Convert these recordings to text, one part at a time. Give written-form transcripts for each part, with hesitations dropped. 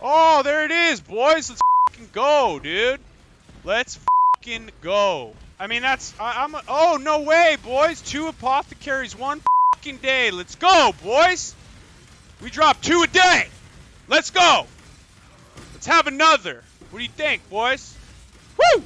Oh, there it is, boys. Let's fucking go, dude. Let's fucking go. I mean, oh, no way, boys. 2 apothecaries, 1 fucking day. Let's go, boys. We dropped 2 a day. Let's go. Let's have another. What do you think, boys? Woo!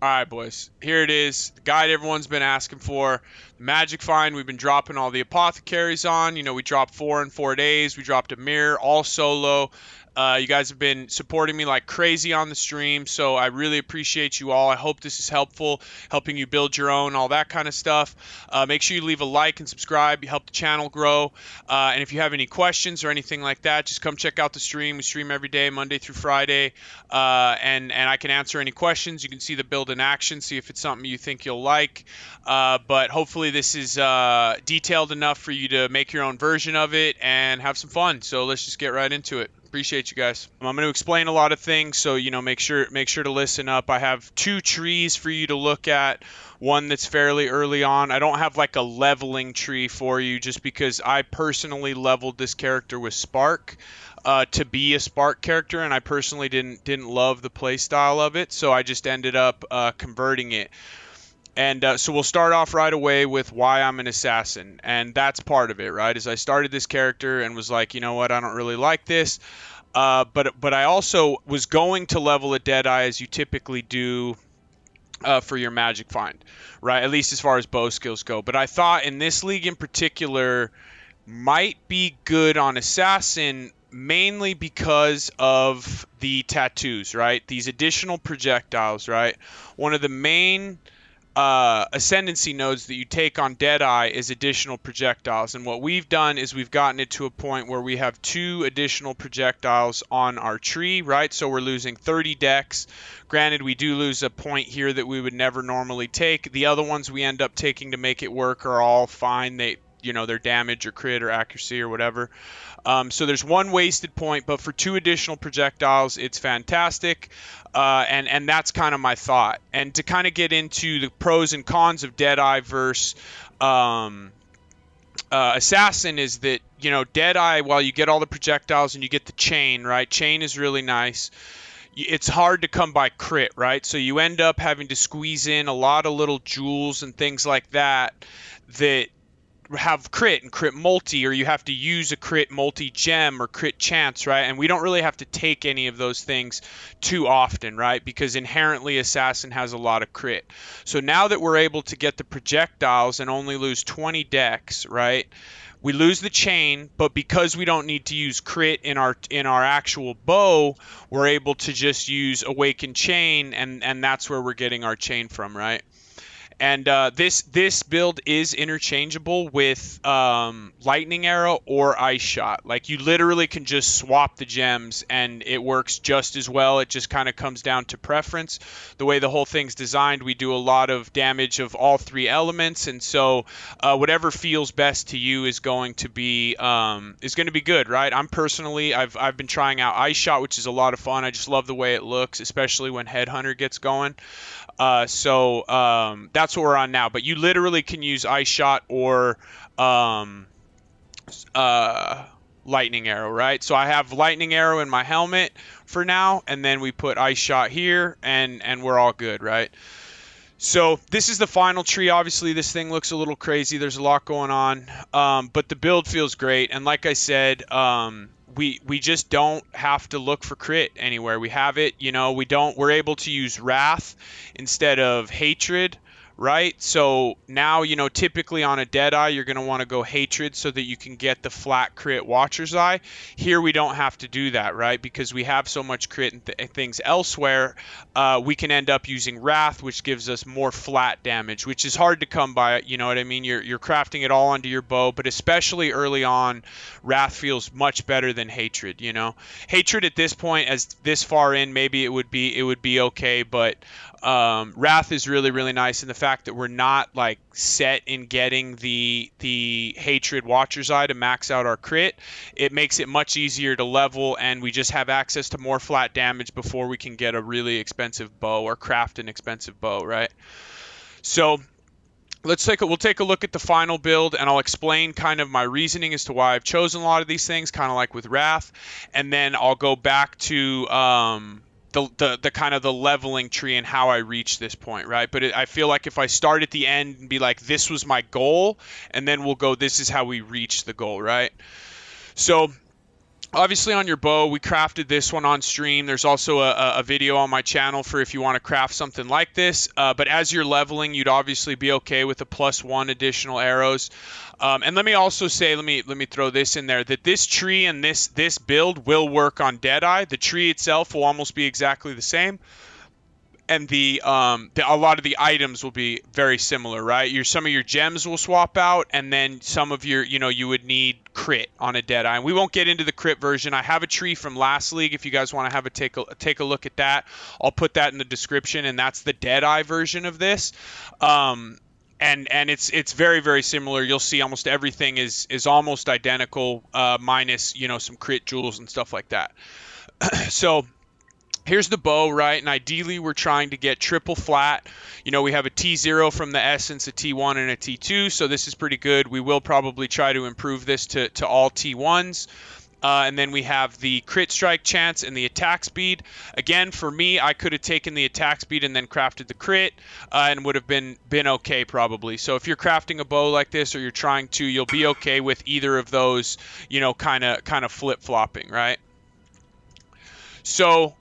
All right, boys. Here it is. The guide everyone's been asking for. The magic find we've been dropping all the apothecaries on. You know, we dropped 4 in 4 days. We dropped a mirror, all solo. You guys have been supporting me like crazy on the stream, so I really appreciate you all. I hope this is helpful, helping you build your own, all that kind of stuff. Make sure you leave a like and subscribe. You help the channel grow. And if you have any questions or anything like that, just come check out the stream. We stream every day, Monday through Friday, and I can answer any questions. You can see the build in action, see if it's something you think you'll like. But hopefully this is detailed enough for you to make your own version of it and have some fun. So let's just get right into it. Appreciate you guys. I'm going to explain a lot of things, so make sure to listen up. I have 2 trees for you to look at. One that's fairly early on. I don't have like a leveling tree for you, just because I personally leveled this character with Spark to be a Spark character, and I personally didn't love the playstyle of it, so I just ended up converting it. And so we'll start off right away with why I'm an assassin, and that's part of it, right? As I started this character and was like, you know what, I don't really like this, but I also was going to level a Deadeye as you typically do for your magic find, right? At least as far as bow skills go. But I thought in this league in particular might be good on assassin, mainly because of the tattoos, right? These additional projectiles, right? One of the main ascendancy nodes that you take on Deadeye is additional projectiles, and what we've done is we've gotten it to a point where we have 2 additional projectiles on our tree, right? So we're losing 30 dex. Granted, we do lose a point here that we would never normally take. The other ones we end up taking to make it work are all fine. Their damage or crit or accuracy or whatever. So there's 1 wasted point, but for 2 additional projectiles, it's fantastic. And that's kind of my thought. And to kind of get into the pros and cons of Deadeye versus Assassin is that, Deadeye, while you get all the projectiles and you get the chain, right? Chain is really nice. It's hard to come by crit, right? So you end up having to squeeze in a lot of little jewels and things like that have crit and crit multi, or you have to use a crit multi gem or crit chance, right? And we don't really have to take any of those things too often, right? Because inherently assassin has a lot of crit. So now that we're able to get the projectiles and only lose 20 dex, right? We lose the chain, but because we don't need to use crit in our actual bow, we're able to just use awakened chain, and that's where we're getting our chain from, right? And this build is interchangeable with lightning arrow or ice shot. Like, you literally can just swap the gems and it works just as well. It just kind of comes down to preference. The way the whole thing's designed, we do a lot of damage of all 3 elements, and so whatever feels best to you is going to be good, right? I've been trying out ice shot, which is a lot of fun. I just love the way it looks, especially when headhunter gets going. So that's what we're on now, but you literally can use ice shot or lightning arrow, right? So I have lightning arrow in my helmet for now, and then we put ice shot here, and we're all good, right? So this is the final tree. Obviously this thing looks a little crazy, there's a lot going on, but the build feels great. And like I said, we just don't have to look for crit anywhere. We have it, we're able to use wrath instead of hatred, right? So now, typically on a Deadeye, you're going to want to go hatred so that you can get the flat crit Watcher's Eye. Here we don't have to do that, right? Because we have so much crit and things elsewhere, we can end up using wrath, which gives us more flat damage, which is hard to come by, you know what I mean? You're crafting it all onto your bow, but especially early on, wrath feels much better than hatred, Hatred at this point, as this far in, maybe it would be okay, but wrath is really, really nice, and the fact that we're not like set in getting the hatred Watcher's Eye to max out our crit, it makes it much easier to level, and we just have access to more flat damage before we can get a really expensive bow or craft an expensive bow, right? So we'll take a look at the final build, and I'll explain kind of my reasoning as to why I've chosen a lot of these things, kind of like with Wrath, and then I'll go back to the kind of the leveling tree and how I reached this point, right? But I feel like if I start at the end and be like, this was my goal, and then we'll go, this is how we reach the goal, right? So obviously on your bow, we crafted this one on stream. There's also a video on my channel for if you want to craft something like this. But as you're leveling, you'd obviously be okay with the +1 additional arrows. And let me also say, let me throw this in there, that this tree and this build will work on Deadeye. The tree itself will almost be exactly the same. And a lot of the items will be very similar, right? Some of your gems will swap out, and then some of your, you would need crit on a Deadeye. And we won't get into the crit version. I have a tree from last league if you guys want to have take a look at that. I'll put that in the description, and that's the Deadeye version of this. And it's very, very similar. You'll see almost everything is almost identical, minus some crit jewels and stuff like that. So here's the bow, right? And ideally, we're trying to get triple flat. We have a T0 from the Essence, a T1, and a T2, so this is pretty good. We will probably try to improve this to all T1s. And then we have the crit strike chance and the attack speed. Again, for me, I could have taken the attack speed and then crafted the crit, and would have been okay probably. So if you're crafting a bow like this, or you're trying to, you'll be okay with either of those, kind of flip-flopping, right? So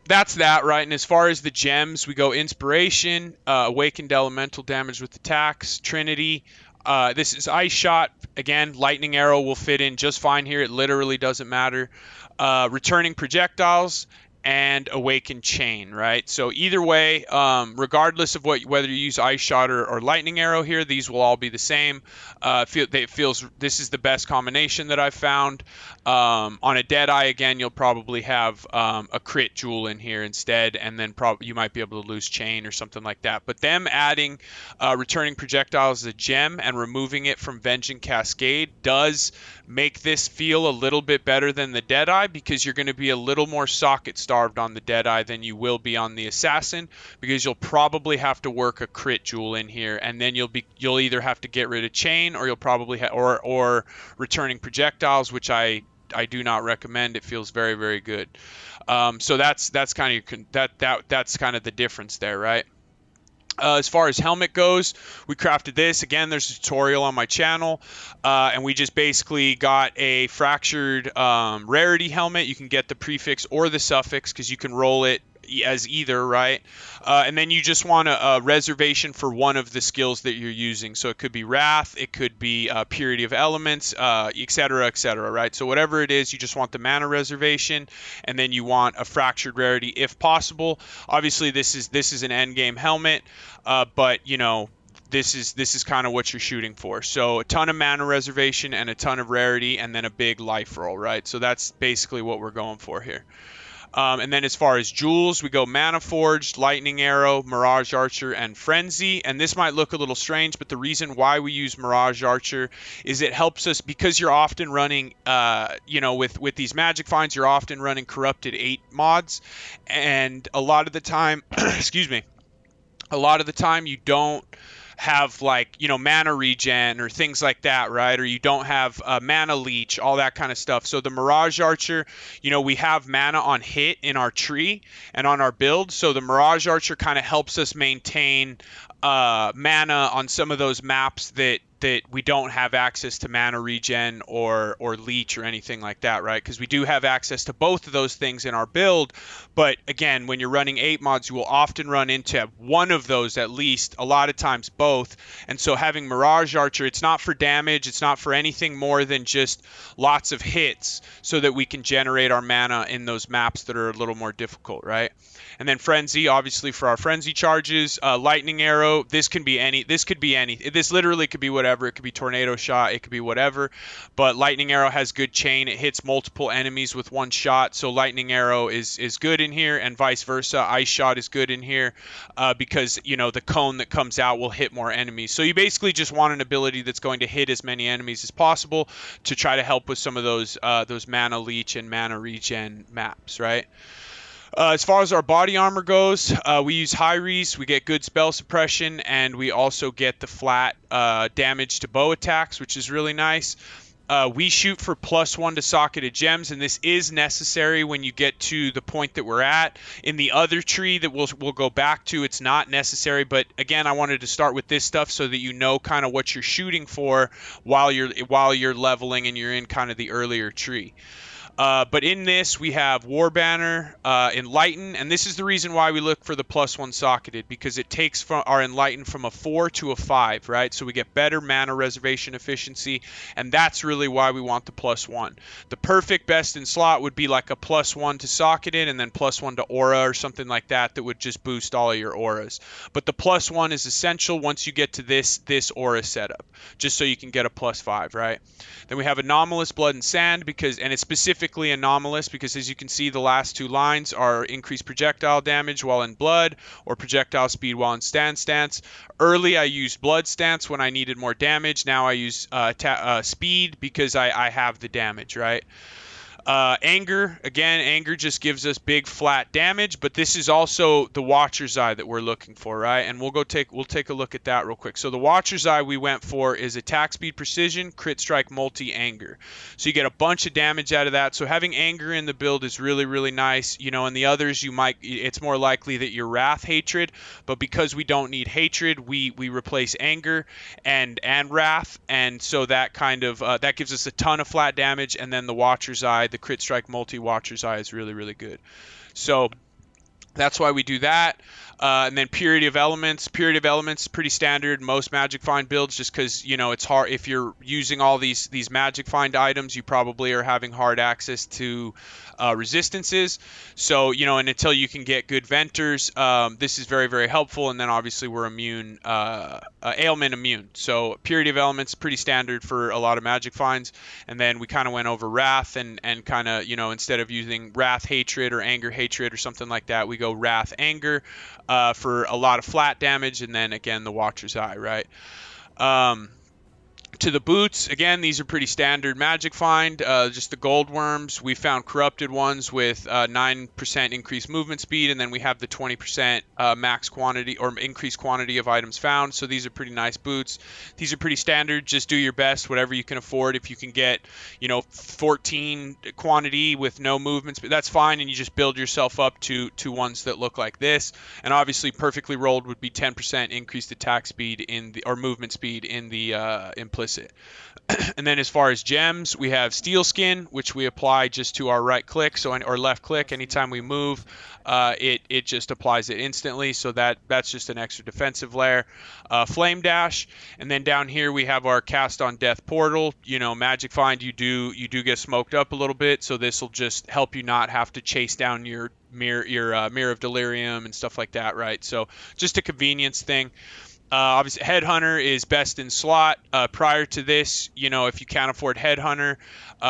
that's that, right? And as far as the gems, we go Inspiration, Awakened Elemental Damage with Attacks, Trinity. This is Ice Shot. Again, Lightning Arrow will fit in just fine here. It literally doesn't matter. Returning Projectiles, and Awakened Chain, right? So either way, regardless of whether you use Ice Shot or Lightning Arrow here, these will all be the same. This is the best combination that I've found. On a Deadeye, again, you'll probably have a crit jewel in here instead, and then you might be able to lose Chain or something like that. But them adding Returning Projectiles as a gem and removing it from Vengeance Cascade does make this feel a little bit better than the Deadeye, because you're going to be a little more socket starved on the Deadeye than you will be on the Assassin, because you'll probably have to work a crit jewel in here, and then you'll either have to get rid of Chain, or you'll probably or Returning Projectiles, which I do not recommend. It feels very, very good. So that's kind of the difference there, right? As far as helmet goes, we crafted this. Again, there's a tutorial on my channel, and we just basically got a fractured rarity helmet. You can get the prefix or the suffix, because you can roll it as either, right? And then you just want a reservation for one of the skills that you're using. So it could be Wrath, it could be Purity of Elements, etc., right? So whatever it is, you just want the mana reservation, and then you want a fractured rarity if possible. Obviously, this is an end game helmet, but this is kind of what you're shooting for. So a ton of mana reservation and a ton of rarity, and then a big life roll, right? So that's basically what we're going for here. And then as far as jewels, we go Mana Forged, Lightning Arrow, Mirage Archer, and Frenzy. And this might look a little strange, but the reason why we use Mirage Archer is it helps us, because you're often running, with these magic finds, you're often running Corrupted 8 mods. And a lot of the time, excuse me, a lot of the time you don't have mana regen or things like that, right? Or you don't have mana leech, all that kind of stuff. So the Mirage Archer, we have mana on hit in our tree and on our build. So the Mirage Archer kind of helps us maintain mana on some of those maps that we don't have access to mana regen or leech or anything like that, right? Because we do have access to both of those things in our build, but again, when you're running 8 mods, you will often run into one of those at least, a lot of times both. And so having Mirage Archer, it's not for damage, it's not for anything more than just lots of hits, so that we can generate our mana in those maps that are a little more difficult, right? And then Frenzy, obviously for our Frenzy charges. Lightning Arrow, this could be any. This literally could be whatever. It could be Tornado Shot, it could be whatever. But Lightning Arrow has good chain. It hits multiple enemies with one shot. So Lightning Arrow is good in here, and vice versa. Ice Shot is good in here, because the cone that comes out will hit more enemies. So you basically just want an ability that's going to hit as many enemies as possible to try to help with some of those mana leech and mana regen maps, right? As far as our body armor goes, we use high res, we get good spell suppression, and we also get the flat damage to bow attacks, which is really nice. We shoot for +1 to socketed gems, and this is necessary when you get to the point that we're at. In the other tree that we'll go back to, it's not necessary, but again, I wanted to start with this stuff so that you know kind of what you're shooting for while you're leveling and you're in kind of the earlier tree. But in this, we have War Banner, Enlighten, and this is the reason why we look for the +1 socketed, because it takes from our Enlighten from a 4 to a 5, right? So we get better mana reservation efficiency, and that's really why we want the +1. The perfect best in slot would be like a +1 to socketed and then +1 to aura or something like that that would just boost all of your auras. But the +1 is essential once you get to this aura setup, just so you can get a +5, right? Then we have Anomalous Blood and Sand, and it's specifically anomalous because, as you can see, the last two lines are increased projectile damage while in blood or projectile speed while in stand stance. Early, I used blood stance when I needed more damage. Now I use speed because I have the damage, right? Anger, again, anger just gives us big flat damage, but this is also the Watcher's Eye that we're looking for, right? And we'll take a look at that real quick. So the Watcher's Eye we went for is attack speed precision, crit strike, multi anger. So you get a bunch of damage out of that. So having anger in the build is really, really nice. You know, and the others it's more likely that you're wrath hatred, but because we don't need hatred, we replace anger and wrath, and so that kind of that gives us a ton of flat damage. And then the Watcher's Eye, the crit strike multi Watcher's Eye, is really, really good. So that's why we do that. And then Purity of Elements. Purity of Elements is pretty standard most Magic Find builds, just because, you know, it's hard. If you're using all these Magic Find items, you probably are having hard access to resistances. So, you know, and until you can get good ventors, this is very, very helpful. And then obviously we're immune, ailment immune. So Purity of Elements, pretty standard for a lot of Magic Finds. And then we kind of went over Wrath and kind of, you know, instead of using Wrath Hatred or Anger Hatred or something like that, we go Wrath Anger for a lot of flat damage. And then again, the Watcher's Eye, right? To the boots, again, these are pretty standard Magic Find, just the gold worms. We found corrupted ones with 9% increased movement speed, and then we have the 20% max quantity or increased quantity of items found. So these are pretty nice boots. These are pretty standard. Just do your best, whatever you can afford. If you can get, you know, 14 quantity with no movement speed, that's fine, and you just build yourself up to ones that look like this. And obviously, perfectly rolled would be 10% increased attack speed or movement speed in the implicit. And then as far as gems, we have Steel Skin, which we apply just to our right click, or left click. Anytime we move, it just applies it instantly. So that's just an extra defensive layer. Flame Dash, and then down here we have our Cast on Death Portal. You know, Magic Find, you do get smoked up a little bit, so this will just help you not have to chase down your Mirror of Delirium and stuff like that, right? So just a convenience thing. Obviously, Headhunter is best in slot. Prior to this, you know, if you can't afford Headhunter,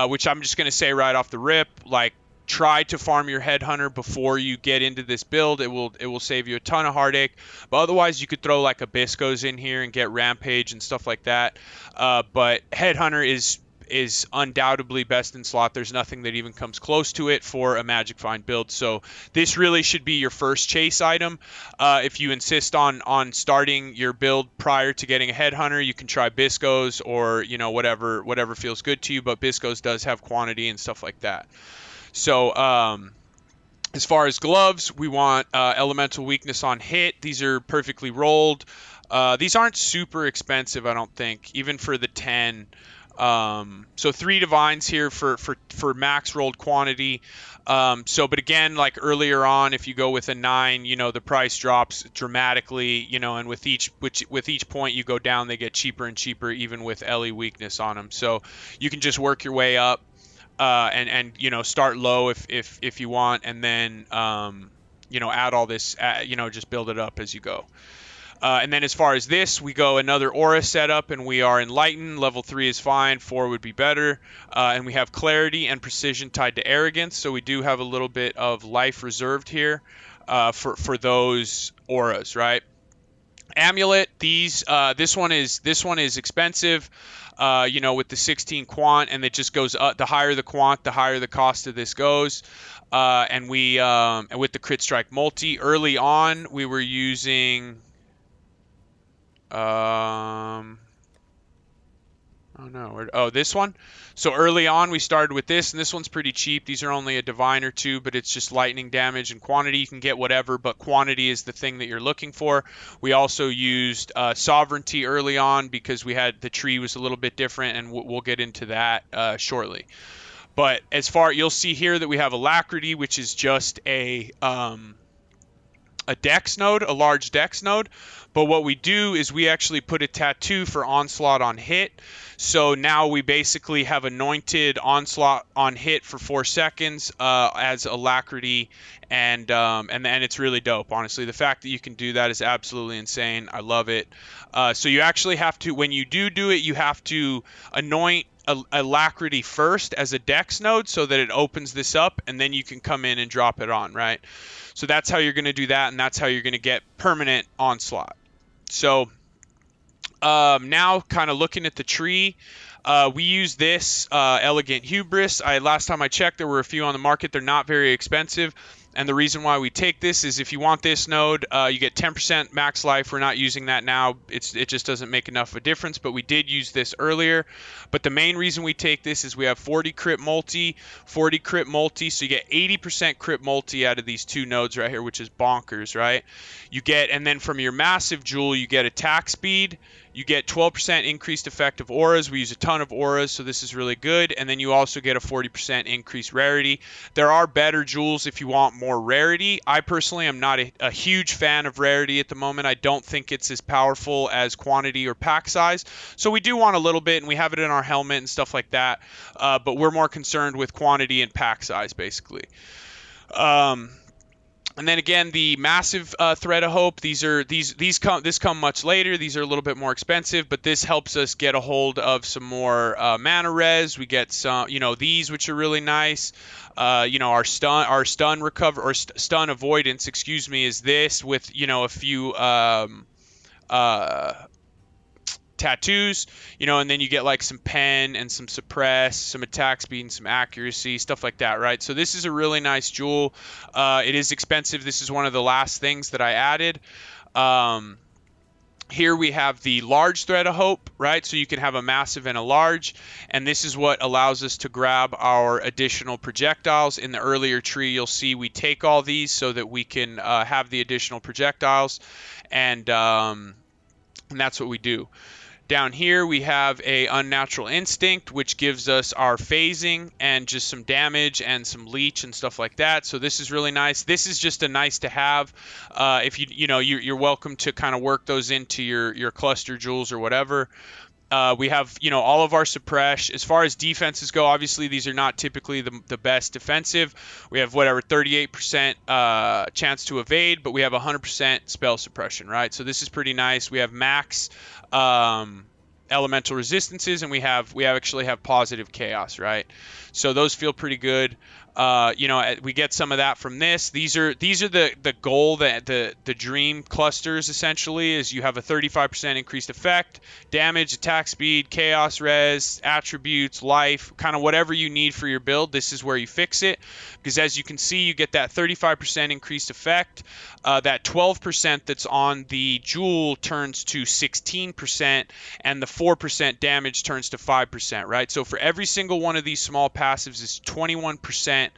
which I'm just going to say right off the rip, like, try to farm your Headhunter before you get into this build. It will save you a ton of heartache. But otherwise, you could throw like Abysscos in here and get Rampage and stuff like that. But Headhunter is undoubtedly best in slot. There's nothing that even comes close to it for a Magic Find build. So this really should be your first chase item. If you insist on starting your build prior to getting a Headhunter, you can try Biscos or, you know, whatever feels good to you. But Biscos does have quantity and stuff like that. So as far as gloves, we want elemental weakness on hit. These are perfectly rolled. These aren't super expensive, I don't think, even for the 10. So 3 divines here for max rolled quantity. But again, like earlier on, if you go with a 9, you know, the price drops dramatically, you know, and with each point you go down, they get cheaper and cheaper, even with LE weakness on them. So you can just work your way up, and you know, start low if you want, and then you know, add all this, you know, just build it up as you go. And then as far as this, we go another aura setup, and we are Enlightened. Level 3 is fine, 4 would be better. And we have Clarity and Precision tied to Arrogance, so we do have a little bit of life reserved here for those auras, right? Amulet, this one is expensive, with the 16 quant, and it just goes up. The higher the quant, the higher the cost of this goes. And with the crit strike multi, early on we were using oh no, this one. So early on we started with this, and this one's pretty cheap. These are only a divine or two, but it's just lightning damage and quantity. You can get whatever, but quantity is the thing that you're looking for. We also used sovereignty early on because the tree was a little bit different, and we'll get into that shortly. But you'll see here that we have alacrity, which is just a dex node, a large dex node. But what we do is we actually put a tattoo for onslaught on hit. So now we basically have anointed onslaught on hit for 4 seconds as alacrity, and it's really dope. Honestly, the fact that you can do that is absolutely insane. I love it. So you actually have to, when you do it, you have to anoint alacrity first as a dex node so that it opens this up, and then you can come in and drop it on, right? So that's how you're going to do that, and that's how you're going to get permanent onslaught. So now kind of looking at the tree, we use this Elegant Hubris. Last time I checked, there were a few on the market. They're not very expensive. And the reason why we take this is if you want this node, you get 10% max life. We're not using that now. It just doesn't make enough of a difference, but we did use this earlier. But the main reason we take this is we have 40 crit multi, so you get 80% crit multi out of these two nodes right here, which is bonkers, right? And then from your massive jewel, you get attack speed. You get 12% increased effect of auras. We use a ton of auras, so this is really good. And then you also get a 40% increased rarity. There are better jewels if you want more rarity. I personally am not a huge fan of rarity at the moment. I don't think it's as powerful as quantity or pack size. So we do want a little bit, and we have it in our helmet and stuff like that. But we're more concerned with quantity and pack size, basically. And then again, the massive thread of hope. This come much later. These are a little bit more expensive, but this helps us get a hold of some more mana res. We get some, these which are really nice. Our stun recover or stun avoidance, is this with a few tattoos, and then you get like some pen and some suppress, some attack speed and some accuracy, stuff like that, right? So this is a really nice jewel. It is expensive. This is one of the last things that I added. Here we have the large thread of hope, right? So you can have a massive and a large, and this is what allows us to grab our additional projectiles. In the earlier tree, you'll see we take all these so that we can have the additional projectiles, and that's what we do. Down here we have a unnatural instinct, which gives us our phasing and just some damage and some leech and stuff like that. So this is really nice. This is just a nice to have. If you're welcome to kind of work those into your cluster jewels or whatever. We have, all of our suppress. As far as defenses go, obviously these are not typically the best defensive. We have 38% chance to evade, but we have 100% spell suppression, right? So this is pretty nice. We have max elemental resistances, and we actually have positive chaos, right? So those feel pretty good. We get some of that from this. These are the goal, the dream clusters essentially is you have a 35% increased effect, damage, attack speed, chaos res, attributes, life, kind of whatever you need for your build. This is where you fix it, because as you can see, you get that 35% increased effect. That 12% that's on the jewel turns to 16%, and the 4% damage turns to 5%, right? So for every single one of these small passives is 21%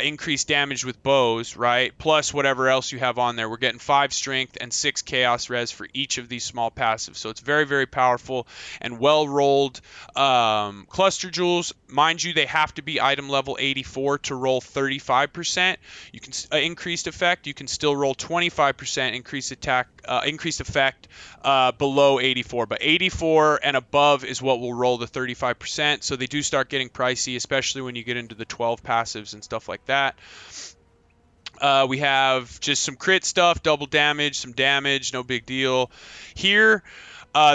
increased damage with bows, right? Plus whatever else you have on there. We're getting 5 strength and 6 chaos res for each of these small passives. So it's very, very powerful and well-rolled cluster jewels. Mind you, they have to be item level 84 to roll 35%. You can increased effect. You can still roll 25% increased effect below 84. But 84 and above is what will roll the 35%. So they do start getting pricey, especially when you get into the 12 passives and stuff like that. We have just some crit stuff, double damage, some damage, no big deal. Here,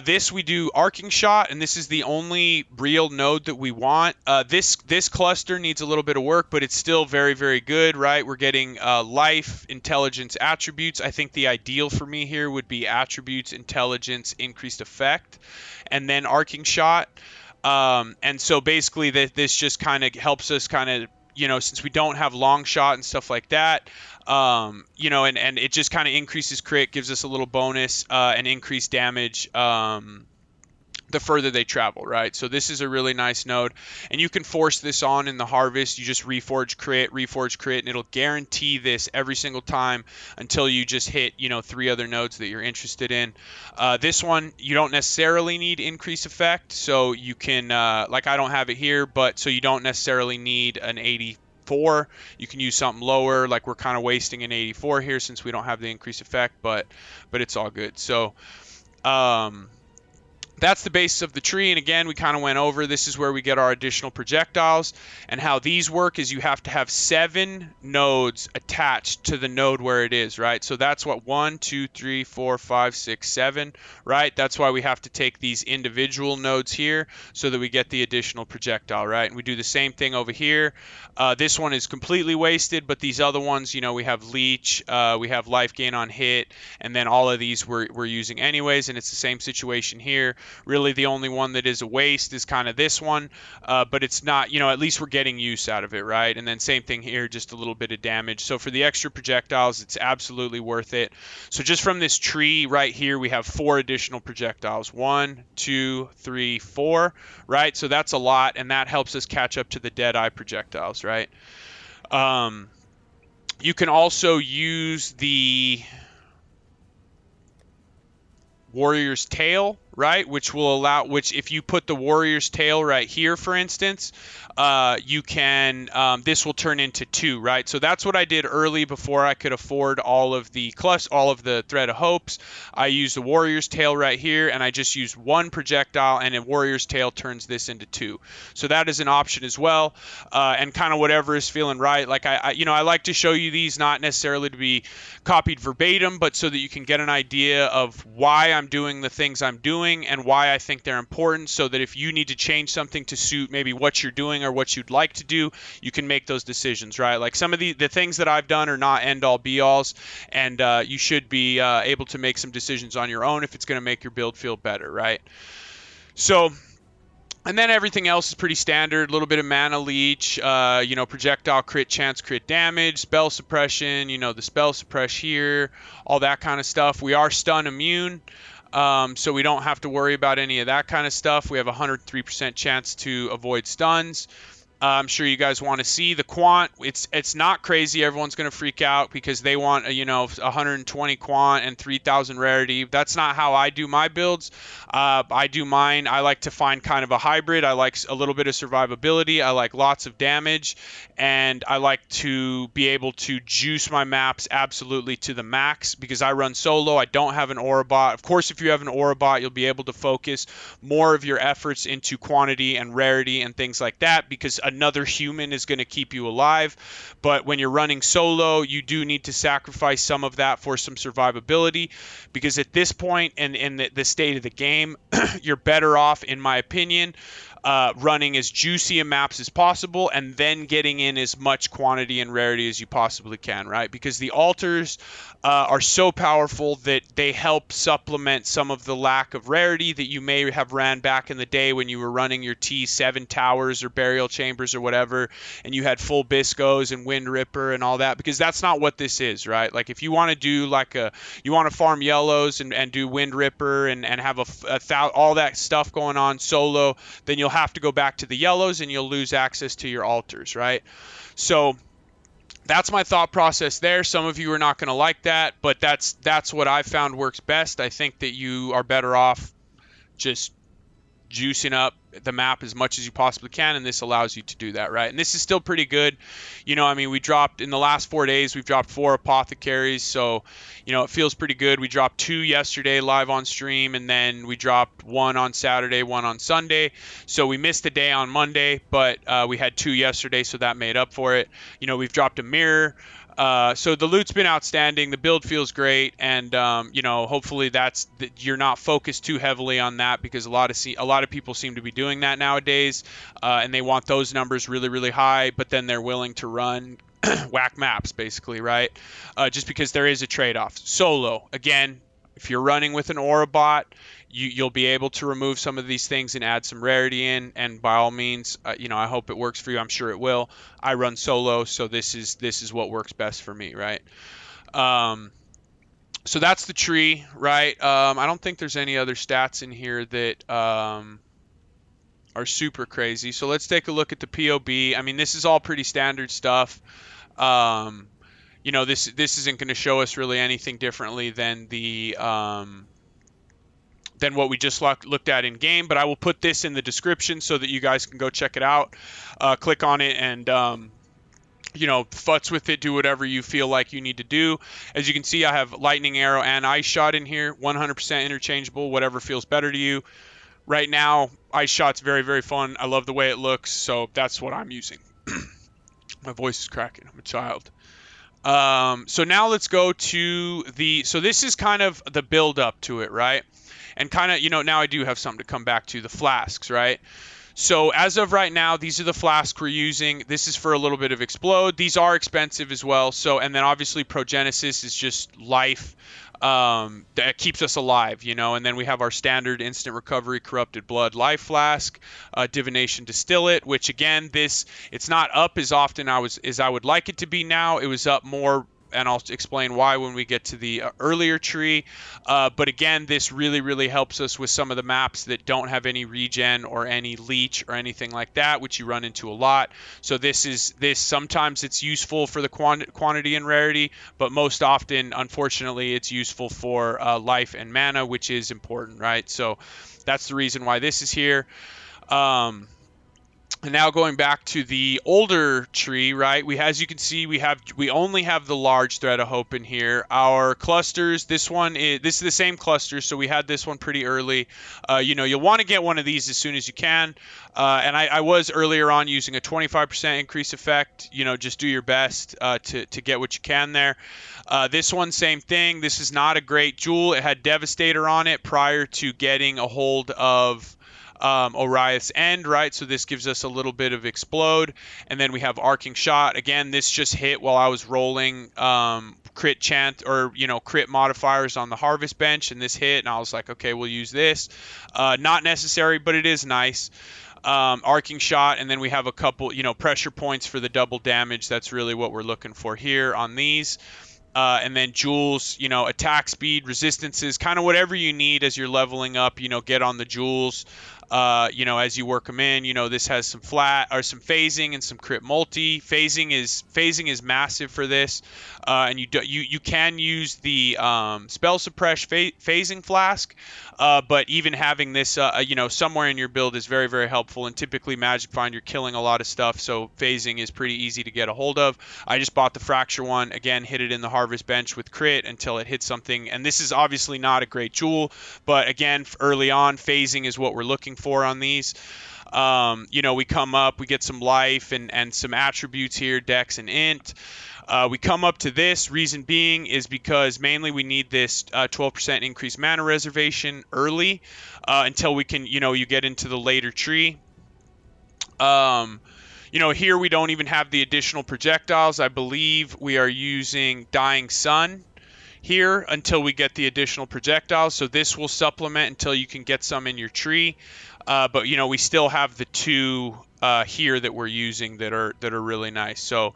This we do arcing shot, and this is the only real node that we want. This cluster needs a little bit of work, but it's still very, very good, right? We're getting life, intelligence, attributes. I think the ideal for me here would be attributes, intelligence, increased effect, and then arcing shot. And so basically, this just kind of helps us kind of, since we don't have long shot and stuff like that, and it just kind of increases crit, gives us a little bonus, and increased damage, the further they travel, right? So this is a really nice node, and you can force this on in the harvest. You just reforge crit, and it'll guarantee this every single time until you just hit, 3 other nodes that you're interested in. This one, you don't necessarily need increase effect, so you can, like I don't have it here, but so you don't necessarily need an 84. You can use something lower, like we're kind of wasting an 84 here since we don't have the increase effect, but it's all good. So, that's the basis of the tree, and again, we kind of went over, this is where we get our additional projectiles, and how these work is you have to have 7 nodes attached to the node where it is, right? So that's what 1, 2, 3, 4, 5, 6, 7, right? That's why we have to take these individual nodes here so that we get the additional projectile, right? And we do the same thing over here. This one is completely wasted, but these other ones, we have leech, we have life gain on hit, and then all of these we're using anyways, and it's the same situation here. Really, the only one that is a waste is kind of this one, but it's not, at least we're getting use out of it, right? And then same thing here, just a little bit of damage. So for the extra projectiles, it's absolutely worth it. So just from this tree right here, we have 4 additional projectiles. 1, 2, 3, 4, right? So that's a lot, and that helps us catch up to the Deadeye projectiles, right? You can also use the Warrior's Tail, right? Which if you put the Warrior's Tail right here, for instance, you can, this will turn into 2, right? So that's what I did early before I could afford all of the Thread of Hopes. I used the Warrior's Tail right here, and I just used 1 projectile, and a Warrior's Tail turns this into 2. So that is an option as well, and kind of whatever is feeling right. Like I like to show you these, not necessarily to be copied verbatim, but so that you can get an idea of why I'm doing the things I'm doing and why I think they're important, so that if you need to change something to suit maybe what you're doing or what you'd like to do, you can make those decisions, right? Like some of the things that I've done are not end-all be-alls, and you should be able to make some decisions on your own if it's going to make your build feel better, right? So, and then everything else is pretty standard. A little bit of mana leech, projectile crit chance, crit damage, spell suppression, the spell suppress here, all that kind of stuff. We are stun immune, so we don't have to worry about any of that kind of stuff. We have a 103% chance to avoid stuns. I'm sure you guys want to see the quant. It's not crazy. Everyone's going to freak out because they want 120 quant and 3,000 rarity. That's not how I do my builds. I do mine. I like to find kind of a hybrid. I like a little bit of survivability. I like lots of damage, and I like to be able to juice my maps absolutely to the max because I run solo. I don't have an aura bot. Of course, if you have an aura bot, you'll be able to focus more of your efforts into quantity and rarity and things like that because another human is going to keep you alive. But when you're running solo, you do need to sacrifice some of that for some survivability, because at this point in the state of the game, you're better off, in my opinion, running as juicy a maps as possible and then getting in as much quantity and rarity as you possibly can, right? Because the altars are so powerful that they help supplement some of the lack of rarity that you may have ran back in the day when you were running your T7 towers or burial chambers or whatever, and you had full Biscos and Wind Ripper and all that, because that's not what this is, right? Like if you want to do you want to farm yellows and do Wind Ripper and have all that stuff going on solo, then you'll have to go back to the yellows and you'll lose access to your altars, right? So that's my thought process there. Some of you are not going to like that, but that's what I found works best. I think that you are better off just juicing up the map as much as you possibly can, and this allows you to do that, right? And this is still pretty good. We dropped in the last 4 days, we've dropped 4 apothecaries, so it feels pretty good. We dropped 2 yesterday live on stream, and then we dropped 1 on Saturday, 1 on Sunday. So we missed a day on Monday, but we had 2 yesterday, so that made up for it. We've dropped a mirror. So the loot's been outstanding. The build feels great, and you know, hopefully you're not focused too heavily on that, because a lot of people seem to be doing that nowadays, and they want those numbers really really high, but then they're willing to run whack maps basically, right? Just because there is a trade-off. Solo, again, if you're running with an aura bot, you'll be able to remove some of these things and add some rarity in, and by all means, you know, I hope it works for you. I'm sure it will. I run solo, so this is what works best for me, right? Um, so that's the tree, right? I don't think there's any other stats in here that are super crazy. So let's take a look at the POB. I mean, this is all pretty standard stuff. Um, you know, this isn't going to show us really anything differently than the than what we just looked at in game, but I will put this in the description so that you guys can go check it out. Click on it and you know, futz with it, do whatever you feel like you need to do. As you can see, I have lightning arrow and ice shot in here, 100% interchangeable, whatever feels better to you. Right now, ice shot's very, very fun. I love the way it looks, so that's what I'm using. My voice is cracking. I'm a child. So now let's go to so this is kind of the build up to it, right? And kind of, you know, now I do have something to come back to, the flasks, right? So as of right now, these are the flasks we're using. This is for a little bit of explode. These are expensive as well. So, and then obviously progenesis is just life that keeps us alive, you know. And then we have our standard instant recovery corrupted blood life flask, divination distillate, which again, it's not up as often as I would like it to be now. It was up more, and I'll explain why when we get to the earlier tree. But again, this really, really helps us with some of the maps that don't have any regen or any leech or anything like that, which you run into a lot. So sometimes it's useful for the quantity and rarity, but most often, unfortunately, it's useful for life and mana, which is important, right? So that's the reason why this is here. And now going back to the older tree, right? As you can see, we only have the large thread of hope in here. Our clusters, this is the same cluster, so we had this one pretty early. You know, you'll want to get one of these as soon as you can. And I was earlier on using a 25% increase effect. You know, just do your best to get what you can there. This one, same thing. This is not a great jewel. It had Devastator on it prior to getting a hold of Oriath's End, right? So this gives us a little bit of explode. And then we have Arcing Shot. Again, this just hit while I was rolling crit chant, or, you know, crit modifiers on the harvest bench, and this hit, and I was like, okay, we'll use this. Not necessary, but it is nice. Arcing Shot, and then we have a couple, you know, pressure points for the double damage. That's really what we're looking for here on these. And then jewels, you know, attack speed, resistances, kind of whatever you need as you're leveling up, you know, get on the jewels. You know, as you work them in, you know, this has some some phasing and some crit multi. Phasing is massive for this, and you can use the spell suppress phasing flask, but even having this, you know, somewhere in your build is very very helpful. And typically Magic Find, you're killing a lot of stuff, so phasing is pretty easy to get a hold of. I just bought the fracture one, again, hit it in the harvest bench with crit until it hits something, and this is obviously not a great jewel, but again, early on, phasing is what we're looking for on these. You know, we come up, we get some life and some attributes here, dex and int. We come up to this, reason being is because mainly we need this 12% increased mana reservation early until we can, you know, you get into the later tree. You know, here we don't even have the additional projectiles. I believe we are using Dying Sun here until we get the additional projectiles. So this will supplement until you can get some in your tree. But, you know, we still have the two here that we're using that are really nice. So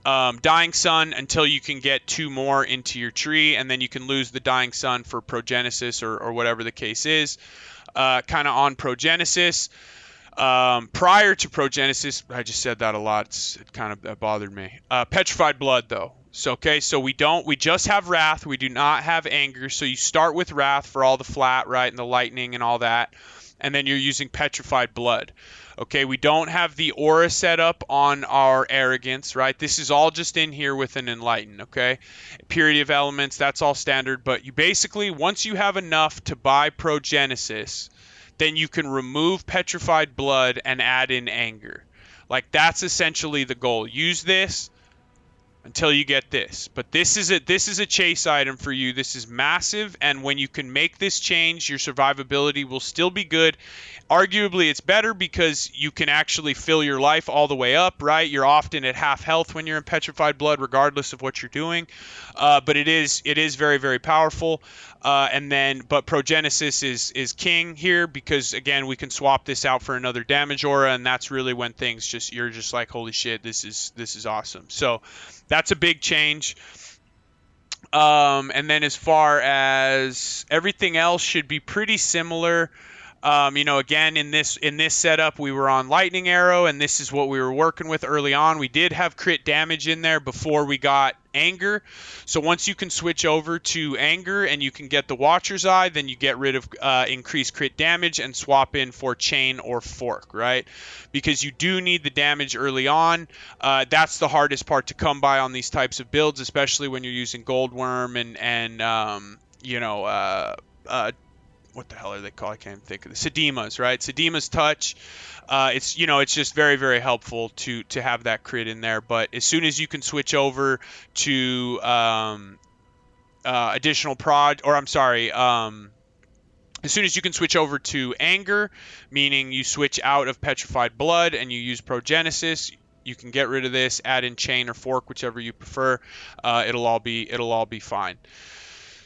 Dying Sun until you can get two more into your tree, and then you can lose the Dying Sun for Progenesis or whatever the case is. Kind of on Progenesis. Prior to Progenesis, I just said that a lot. It kind of bothered me. Petrified Blood, though. So, okay, so we just have Wrath. We do not have Anger. So you start with Wrath for all the flat, right, and the lightning and all that. And then you're using Petrified Blood. Okay, we don't have the aura set up on our Arrogance, right? This is all just in here with an Enlighten, okay? Purity of Elements, that's all standard. But you basically, once you have enough to buy Progenesis, then you can remove Petrified Blood and add in Anger. Like, that's essentially the goal. Use this. until you get this. But this is a chase item for you. This is massive, and when you can make this change, your survivability will still be good. Arguably, it's better because you can actually fill your life all the way up, right? You're often at half health when you're in petrified blood, regardless of what you're doing. But it is very, very powerful. But Progenesis is king here because, again, we can swap this out for another damage aura, and that's really when things you're just like, holy shit, this is awesome. So that's a big change. And then as far as everything else should be pretty similar. Again, in this setup, we were on Lightning Arrow, and this is what we were working with early on. We did have crit damage in there before we got Anger. So once you can switch over to Anger and you can get the Watcher's Eye, then you get rid of increased crit damage and swap in for Chain or Fork, right? Because you do need the damage early on. That's the hardest part to come by on these types of builds, especially when you're using Goldworm and what the hell are they called? I can't even think of the Sedemas, right? Sedemas touch. It's just very, very helpful to have that crit in there. But as soon as you can switch over to additional prod, or I'm sorry, as soon as you can switch over to Anger, meaning you switch out of Petrified Blood and you use Progenesis, you can get rid of this, add in Chain or Fork, whichever you prefer. It'll all be fine.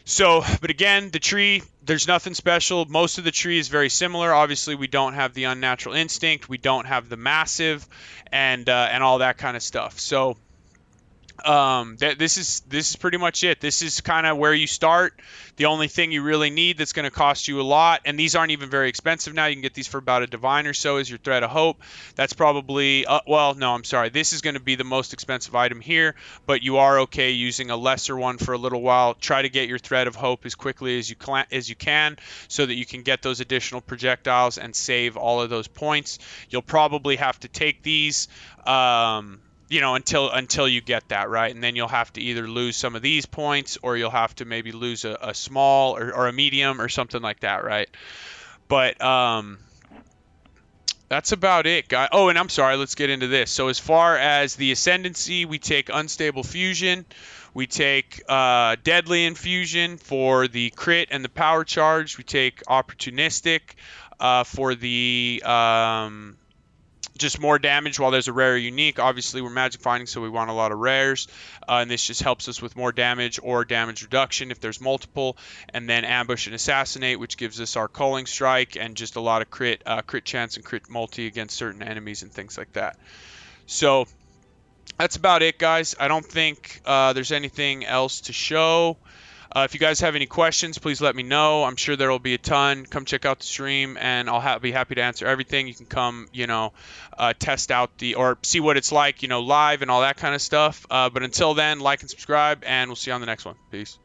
So, but again, the tree, there's nothing special. Most of the tree is very similar. Obviously, we don't have the Unnatural Instinct. We don't have the Massive and all that kind of stuff. So, this is pretty much it. This is kind of where you start. The only thing you really need that's going to cost you a lot, and these aren't even very expensive now. You can get these for about a divine or so, is your Thread of Hope. That's probably this is going to be the most expensive item here, but you are okay using a lesser one for a little while. Try to get your Thread of Hope as quickly as you can so that you can get those additional projectiles and save all of those points. You'll probably have to take these until you get that, right? And then you'll have to either lose some of these points or you'll have to maybe lose a small or a medium or something like that, right? But that's about it, guys. Oh, and I'm sorry, let's get into this. So as far as the Ascendancy, we take Unstable Fusion. We take Deadly Infusion for the crit and the power charge. We take Opportunistic for the just more damage while there's a rare or unique. Obviously, we're magic finding, so we want a lot of rares. And this just helps us with more damage or damage reduction if there's multiple. And then Ambush and Assassinate, which gives us our Culling Strike and just a lot of crit chance and crit multi against certain enemies and things like that. So that's about it, guys. I don't think there's anything else to show. If you guys have any questions, please let me know. I'm sure there will be a ton. Come check out the stream, and I'll be happy to answer everything. You can come, test out or see what it's like, live and all that kind of stuff. But until then, like and subscribe, and we'll see you on the next one. Peace.